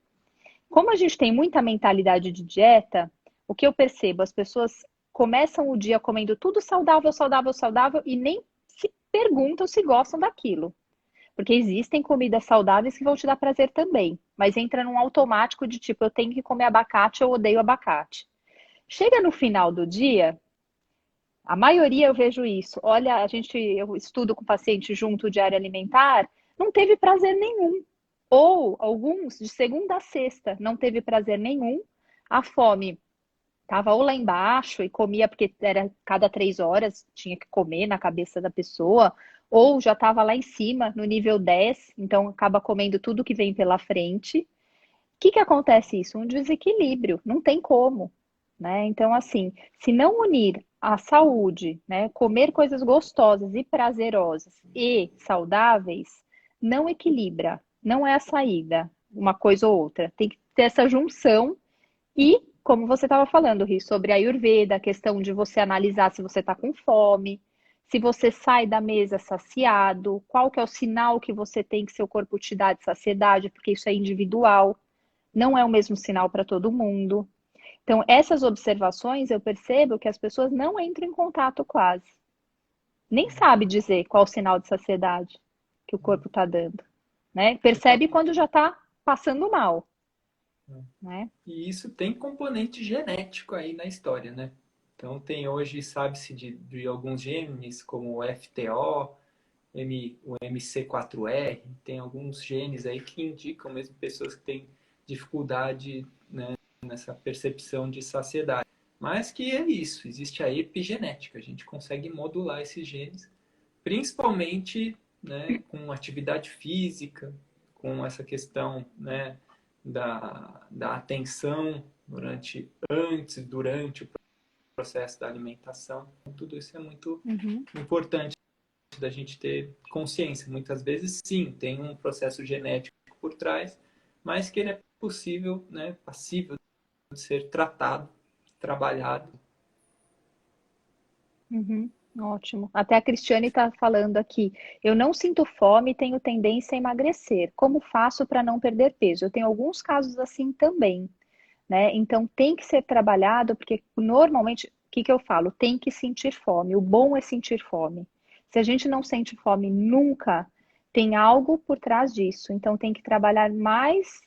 Como a gente tem muita mentalidade de dieta, o que eu percebo, as pessoas começam o dia comendo tudo saudável, saudável, saudável e nem se perguntam se gostam daquilo. Porque existem comidas saudáveis que vão te dar prazer também, mas entra num automático de tipo, eu tenho que comer abacate, eu odeio abacate. Chega no final do dia, A maioria eu vejo isso. Olha, eu estudo com paciente junto diário alimentar, não teve prazer nenhum. Ou alguns de segunda a sexta não teve prazer nenhum. A fome estava ou lá embaixo e comia porque era cada 3 horas, tinha que comer na cabeça da pessoa, ou já estava lá em cima, no nível 10, então acaba comendo tudo que vem pela frente. O que acontece isso? Um desequilíbrio, não tem como, né? Então, assim, se não unir a saúde, né, comer coisas gostosas e prazerosas e saudáveis, não equilibra, não é a saída, uma coisa ou outra. Tem que ter essa junção e, como você estava falando, Ri, sobre a Ayurveda, a questão de você analisar se você está com fome, se você sai da mesa saciado, qual que é o sinal que você tem que seu corpo te dá de saciedade, porque isso é individual, não é o mesmo sinal para todo mundo. Então, essas observações eu percebo que as pessoas não entram em contato quase. Nem sabe dizer qual o sinal de saciedade que o corpo está dando, né? Percebe quando já está passando mal, né? E isso tem componente genético aí na história, né? Então tem hoje, sabe-se de alguns genes, como o FTO, o MC4R, tem alguns genes aí que indicam mesmo pessoas que têm dificuldade, né, nessa percepção de saciedade. Mas que é isso, existe a epigenética, a gente consegue modular esses genes, principalmente, né, com atividade física, com essa questão, né, da atenção antes, durante o processo da alimentação. Tudo isso é muito importante da gente ter consciência. Muitas vezes, sim, tem um processo genético por trás, mas que ele é possível, né, passível de ser tratado, trabalhado. Ótimo. Até a Cristiane está falando aqui. Eu não sinto fome e tenho tendência a emagrecer. Como faço para não perder peso? Eu tenho alguns casos assim também, né? Então tem que ser trabalhado, porque normalmente, o que que eu falo? Tem que sentir fome. O bom é sentir fome. Se a gente não sente fome nunca, tem algo por trás disso. Então tem que trabalhar mais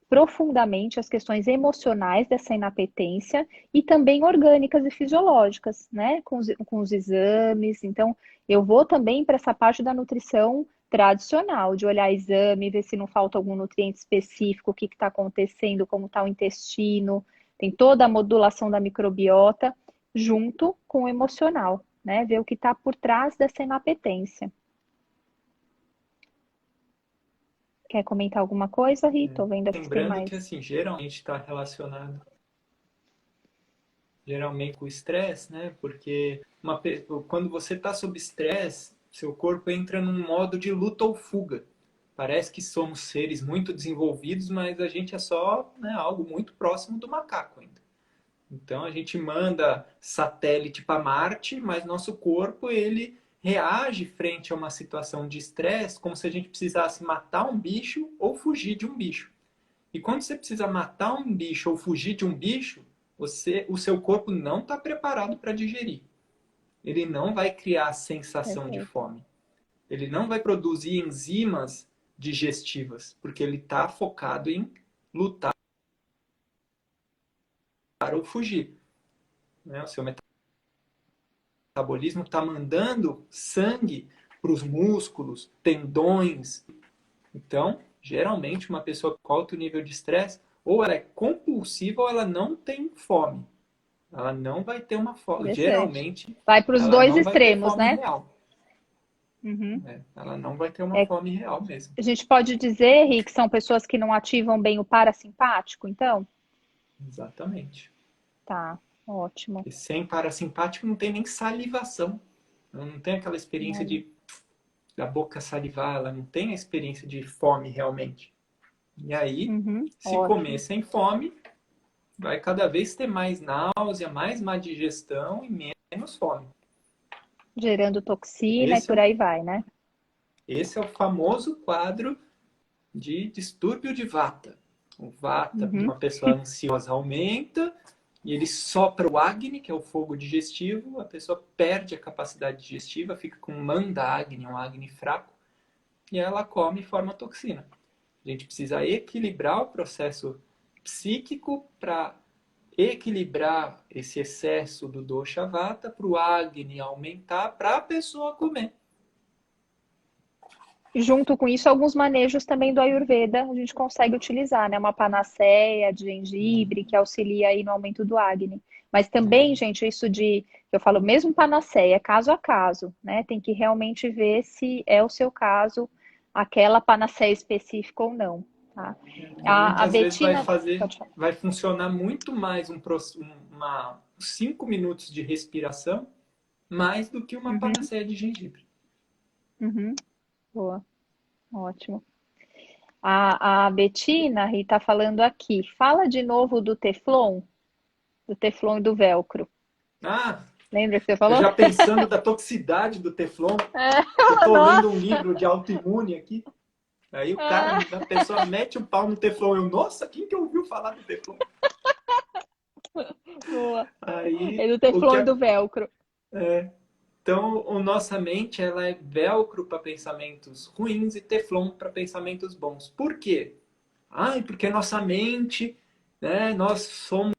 profundamente as questões emocionais dessa inapetência e também orgânicas e fisiológicas, né? Com os exames. Então, eu vou também para essa parte da nutrição tradicional, de olhar exame, ver se não falta algum nutriente específico, o que está acontecendo, como está o intestino, tem toda a modulação da microbiota, junto com o emocional, né? Ver o que está por trás dessa inapetência. Quer comentar alguma coisa, Rita? Tô vendo aqui se tem Lembrando mais. que, assim, geralmente está relacionado com o estresse, né? Porque quando você está sob estresse, seu corpo entra num modo de luta ou fuga. Parece que somos seres muito desenvolvidos, mas a gente é só, né, algo muito próximo do macaco ainda. Então a gente manda satélite para Marte, mas nosso corpo ele reage frente a uma situação de estresse como se a gente precisasse matar um bicho ou fugir de um bicho. E quando você precisa matar um bicho ou fugir de um bicho, o seu corpo não está preparado para digerir. Ele não vai criar a sensação de Perfeito. fome. Ele não vai produzir enzimas digestivas, porque ele está focado em lutar ou fugir. Né? O seu metabolismo está mandando sangue para os músculos, tendões. Então, geralmente, uma pessoa com alto nível de estresse, ou ela é compulsiva ou ela não tem fome. Ela não vai ter uma fome. Interessante. Geralmente, Vai para os ela dois não vai ter extremos, fome né? real. Uhum. Né? Ela não vai ter uma É, fome real mesmo. a gente pode dizer, Rick, que são pessoas que não ativam bem o parasimpático, então? Exatamente. Tá, ótimo. Porque sem parasimpático não tem nem salivação. Ela não tem aquela experiência Olha, da boca salivar, ela não tem a experiência de fome realmente. E aí, se comer ótimo. sem fome, vai cada vez ter mais náusea, mais má digestão e menos fome. Gerando toxina e Esse é por o, aí vai, né? esse é o famoso quadro de distúrbio de vata. O vata de Uhum. uma pessoa ansiosa aumenta e ele sopra o Agni, que é o fogo digestivo, a pessoa perde a capacidade digestiva, fica com manda Agni, um Agni fraco, e ela come e forma toxina. A gente precisa equilibrar o processo psíquico para equilibrar esse excesso do dosha vata para o Agni aumentar para a pessoa comer. Junto com isso, alguns manejos também do Ayurveda a gente consegue utilizar, né? Uma panaceia de gengibre que auxilia aí no aumento do Agni. Mas também, gente, isso de, eu falo mesmo panaceia, caso a caso, né? Tem que realmente ver se é o seu caso, aquela panaceia específica ou não, tá? A Muitas vezes Betina, pode falar. vai funcionar muito mais uns 5 minutos de respiração, mais do que uma Uhum, panaceia de gengibre. uhum, boa, ótimo. A Betina está falando aqui. Fala de novo do Teflon e do Velcro. Ah, Lembra que você eu falou? já pensando da toxicidade do Teflon, É, eu estou lendo um nossa! livro de autoimune aqui, aí Ah, a pessoa mete o pau no Teflon, eu, nossa, quem que ouviu falar do Teflon? boa. É Aí, do o que Teflon e do Velcro. Então, a nossa mente ela é velcro para pensamentos ruins e teflon para pensamentos bons. Por quê? Porque nossa mente, né, nós somos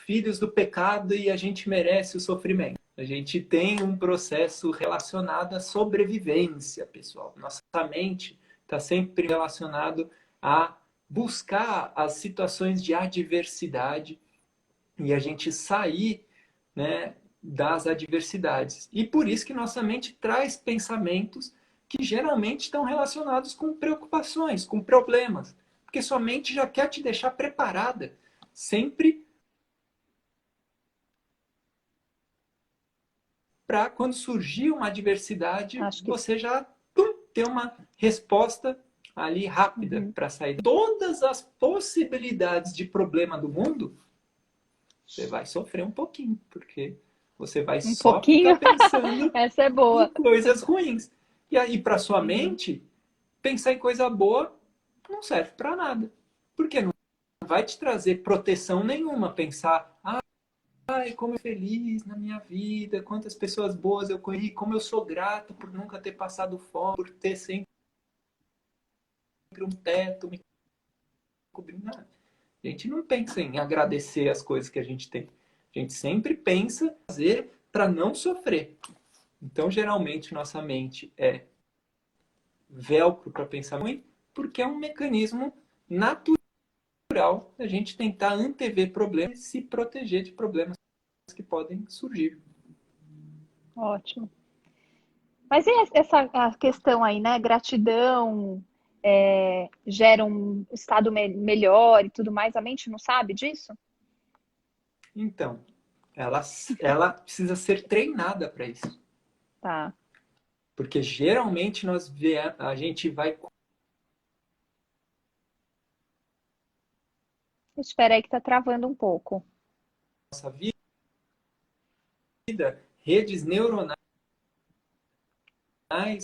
filhos do pecado e a gente merece o sofrimento. A gente tem um processo relacionado à sobrevivência, pessoal. Nossa mente está sempre relacionado a buscar as situações de adversidade e a gente sair, né, das adversidades. E por isso que nossa mente traz pensamentos que geralmente estão relacionados com preocupações, com problemas. Porque sua mente já quer te deixar preparada sempre para quando surgir uma adversidade, Acho que. você já ter uma resposta ali rápida Uhum. para sair. Todas as possibilidades de problema do mundo, você vai sofrer um pouquinho, porque você vai Um só ficar pouquinho. pensando Essa é em boa. coisas ruins. E aí, para sua Uhum. mente, pensar em coisa boa não serve para nada. Porque não vai te trazer proteção nenhuma pensar, ai, como eu feliz na minha vida, quantas pessoas boas eu conheci, como eu sou grato por nunca ter passado fome, por ter sempre um teto me cobrindo. A gente não pensa em agradecer as coisas que a gente tem. A gente sempre pensa em fazer para não sofrer. Então, geralmente, nossa mente é velcro para pensar ruim, porque é um mecanismo natural da gente tentar antever problemas e se proteger de problemas que podem surgir. Ótimo. Mas e essa a questão aí, né? Gratidão gera um estado melhor e tudo mais. A mente não sabe disso? Então, ela, ela precisa ser treinada para isso. Tá. Porque geralmente a gente vai com Espera aí que tá travando um pouco. a nossa vida redes neuronais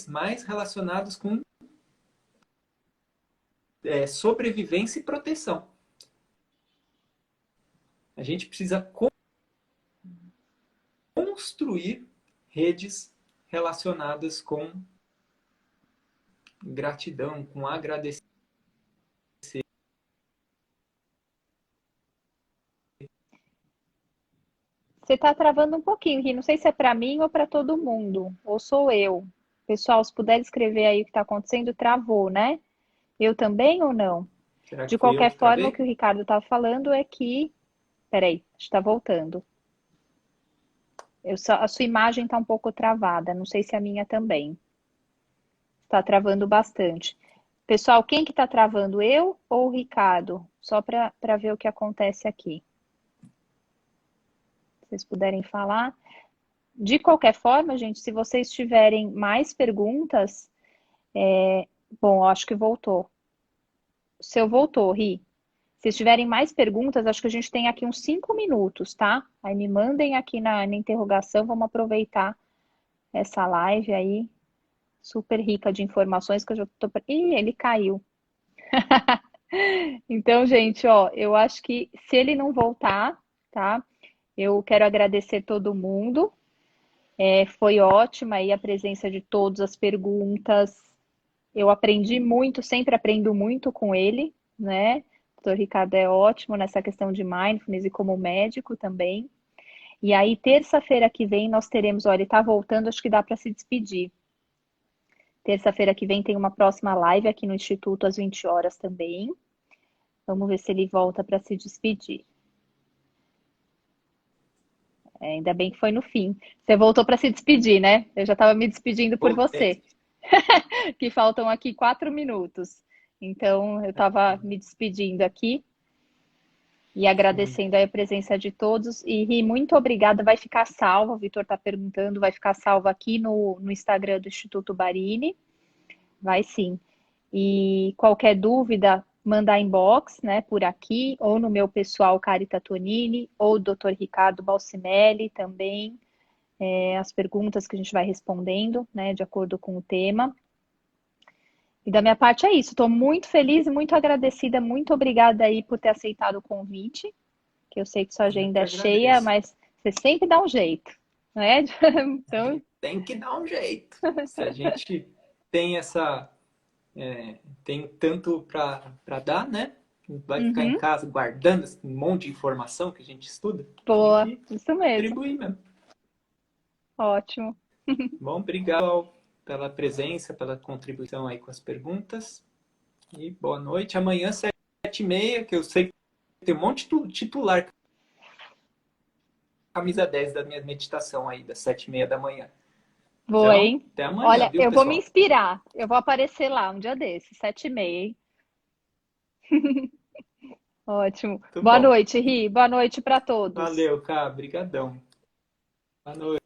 mais relacionados com sobrevivência e proteção. A gente precisa construir redes relacionadas com gratidão, com agradecimento. Você tá travando um pouquinho, Ri. Não sei se é para mim ou para todo mundo. Ou sou eu. Pessoal, se puder escrever aí o que está acontecendo, travou, né? Eu também ou não? Será que De fui eu qualquer que forma, o que travei? o Ricardo estava falando é que. Peraí, está voltando. A sua imagem está um pouco travada. Não sei se a minha também. Está travando bastante. Pessoal, quem que está travando? Eu ou o Ricardo? Só para ver o que acontece aqui. Se vocês puderem falar. De qualquer forma, gente, se vocês tiverem mais perguntas, bom, acho que voltou. O seu voltou, Ri. Se tiverem mais perguntas, acho que a gente tem aqui uns 5 minutos, tá? Aí me mandem aqui na interrogação, vamos aproveitar essa live aí, super rica de informações que eu já tô. Ih, ele caiu. Então, gente, ó, eu acho que se ele não voltar, tá? Eu quero agradecer todo mundo. Foi ótima aí a presença de todos, as perguntas. Eu aprendi muito, sempre aprendo muito com ele, né? Dr. Ricardo é ótimo nessa questão de mindfulness e como médico também. E aí, terça-feira que vem, nós teremos, olha, ele está voltando, acho que dá para se despedir. Terça-feira que vem tem uma próxima live aqui no Instituto às 20 horas também. Vamos ver se ele volta para se despedir. Ainda bem que foi no fim. Você voltou para se despedir, né? Eu já estava me despedindo por você. Que faltam aqui 4 minutos. Então, eu estava me despedindo aqui e agradecendo a presença de todos. E Ri, muito obrigada. Vai ficar salva, o Vitor está perguntando, vai ficar salva aqui no Instagram do Instituto Barini. Vai sim. E qualquer dúvida, mandar inbox, né, por aqui, ou no meu pessoal Carita Tonini, ou Dr. Ricardo Balsimelli também. As perguntas que a gente vai respondendo, né, de acordo com o tema. E da minha parte é isso. Estou muito feliz e muito agradecida. Muito obrigada aí por ter aceitado o convite, que eu sei que sua agenda é cheia, mas você sempre dá um jeito, né? Então... Tem que dar um jeito. Se a gente tem tem tanto para dar, né? Vai ficar em casa guardando esse monte de informação que a gente estuda. Boa, isso mesmo. Contribuir mesmo. Ótimo. Bom, obrigado pela presença, pela contribuição aí com as perguntas. E boa noite. Amanhã, 7h30, que eu sei que tem um monte de titular. Camisa 10 da minha meditação aí, das 7h30 da manhã. Boa, então, hein? Até amanhã, olha, viu, eu pessoal? vou me inspirar. Eu vou aparecer lá um dia desses, 7h30, hein? Ótimo. Boa noite, Ri. Boa noite para todos. Valeu, Cá. Brigadão. Boa noite.